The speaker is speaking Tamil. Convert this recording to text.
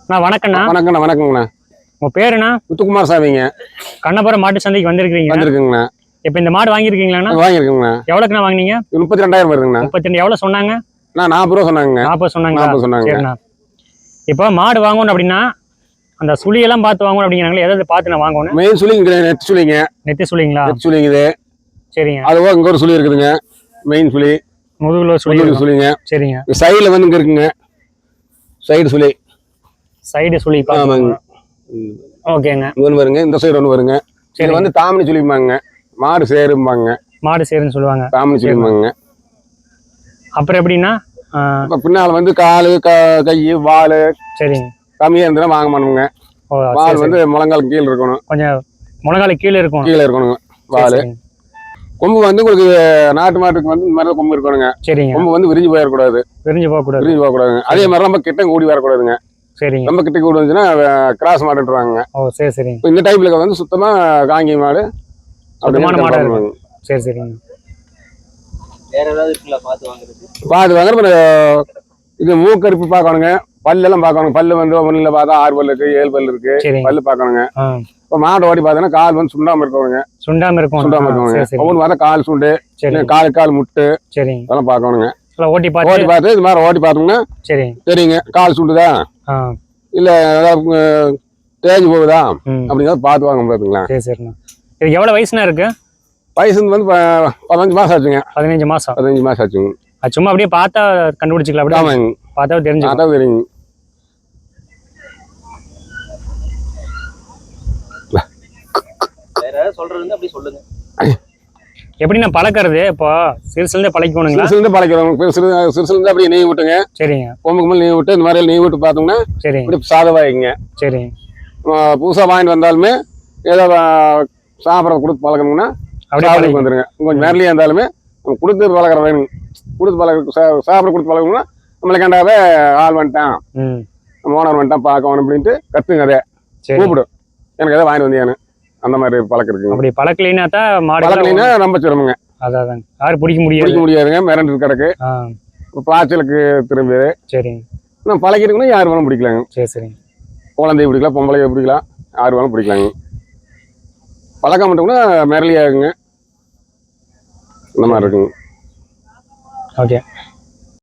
வணக்கண்ணா. வணக்கண்ணா. வணக்கங்கண்ணா. உங்க பேருண்ணா? முத்துக்குமார் சாமிங்க. கண்ணபுரம் மாட்டு சந்தைக்கு வந்திருக்குங்கண்ணா. இப்ப இந்த மாடு வாங்கியிருக்கீங்களாண்ணா? வாங்கியிருக்குங்கண்ணா. எவ்வளோக்குண்ணா வாங்கினீங்க? 32,000 வருதுங்கண்ணா. 32 எவ்வளோ சொன்னாங்க? நான் 40 ரூபா சொன்னாங்க. 40 சொன்னாங்க. 40 சொன்னாங்க. சரிண்ணா. இப்போ மாடு வாங்கணும் அப்படின்னா அந்த சுழியெல்லாம் பார்த்து வாங்கணும் அப்படிங்கிறாங்களே, எதாவது பார்த்து நான் வாங்கணும்? மெயின் சுழிங்க, நெட் சுழிங்க. நெத்தி சுழிங்களா? நெட் சுழிங்குது. சரிங்க. அதுவோ இங்க ஒரு சுழி இருக்குதுங்க. மெயின் சுழி. முதுகுல சுழி சுழிங்க. சரிங்க. சைடுல வந்து இங்க இருக்குங்க. சைடு சுழி. சைடு சுழி. ஆமாங்க. ஓகேங்க. ஒன்று வருங்க, இந்த சைடு ஒன்று வருங்க. இது வந்து தாமணி சுழிப்பாங்க. மாடு சேரும்பாங்க. மாடு சேருன்னு சொல்லுவாங்க. தாமணி சுழிப்பாங்க. அப்புறம் எப்படின்னா பின்னால வந்து காலு கை வால் சரிங்க கம்மியா இருந்தா வாங்க மாட்டோங்க. வால் வந்து முழங்கால் கீழே இருக்கணும். கொஞ்சம் முழங்கால் கீழே இருக்கணும். கீழே இருக்கணுங்க வால். கொம்பு வந்து உங்களுக்கு நாட்டு மாட்டுக்கு வந்து இந்த மாதிரி கொம்பு இருக்கணுங்க. சரிங்க. கொம்பு வந்து விரிஞ்சு போயிடக்கூடாது. விரிஞ்சு போகக்கூடாதுங்க. அதே மாதிரி நம்ம கிட்ட கூடி வரக்கூடாதுங்க. சரிங்க. நம்ம கிட்ட கூடி வந்துச்சுன்னா கிராஸ் மாட்டுறாங்க. ஓ சரி சரி. இந்த டைப்ல வந்து சுத்தமா காங்கி மாடு மாடு. சரி சரிங்க. வேற ஏதாவது இருக்குல்ல பார்த்து வாங்குறது? பார்த்து வாங்குற இது மூக்கருப்பு பார்க்கணுங்க. பல்லெல்லாம் பார்க்கணும். பல்லு வந்து ஒன்றுல பார்த்தா 6 பல்லு இருக்கு, 7 பல்லு இருக்கு. பல்லு பார்க்கணுங்க. இப்போ மாடு ஓடி பார்த்தோன்னா கால் வந்து சுண்டாம இருக்கணுங்க. சுண்டாம இருக்கணுங்க. ஒவ்வொன்று பார்த்தா கால் சுண்டு, கால் முட்டு. சரி. அதெல்லாம் பார்க்கணுங்க. ஓட்டி பார்த்து இது மாதிரி ஓட்டி பார்த்தோம்னா சரிங்க கால் சுண்டுதா இல்ல ஏதாவது தேஞ்சு போகுதா அப்படிங்கிறத பார்த்து வாங்க பார்த்துங்களா. சரி சரிண்ணா. இது எவ்வளோ வயசுனா இருக்கு? வயசு வந்து 15 மாசம் ஆச்சுங்க. 15 மாசம். 15 மாசம் ஆச்சுங்க. அது சும்மா அப்படியே பார்த்தா கண்டுபிடிச்சிக்கலாம். அப்படியே ஆமாங்க. பார்த்தா தெரிஞ்சு. அதான் தெரியுங்க. வேற சொல்றது அப்படி சொல்லுங்க. எப்படி நான் பழக்கிறது? இப்போ சிறுசுலேருந்தே பழக்கணுங்களா? சிறுசுலேருந்து பழக்கிறோம். சிறுசுலேருந்து அப்படியே நெய் விட்டுங்க. சரிங்க. கொம்புக்கு மேலே நெய் விட்டு இந்த மாதிரி நெய் விட்டு பார்த்தோம்னா சரி இப்படி சாதவாயிங்க. சரி. புதுசாக வாங்கிட்டு வந்தாலுமே ஏதோ சாப்பிட்ற கொடுத்து பழக்கணும்னா அப்படியே வந்துருங்க. கொஞ்சம் நேரலையாக இருந்தாலுமே நம்ம கொடுத்து பழக்கிற வேணுங்க. கொடுத்து சாப்பிட கொடுத்து பழக்கணும்னா நம்மளை கண்டாவே ஆள் வந்துட்டான், நம்ம ஓனர் வந்துட்டான் பார்க்கணும் அப்படின்ட்டு கற்றுங்க. அதை கூப்பிடும் எனக்கு எதாவது வாங்கிட்டு வந்தியானு. அந்த மாதிரி பழக்கம் இருக்குங்க. அப்படி பழக்கலைன்னா தான் மாடு பழக்கலைன்னா ரொம்ப சிரமங்க. அதான் யாரும் பிடிக்க முடியாதுங்க. மிரண்டு கிடக்கு. பாய்ச்சலுக்கு திரும்பி. சரி. நம்ம பழக்கிருக்கணும் யார் வேணும் பிடிக்கலாங்க. சரி சரி. குழந்தைய பிடிக்கலாம், பொம்பளைய பிடிக்கலாம், யார் வேணும் பிடிக்கலாங்க. பழக்கம் மட்டும்னா மிரளியாகுங்க. இந்த மாதிரி இருக்குங்க. ஓகே.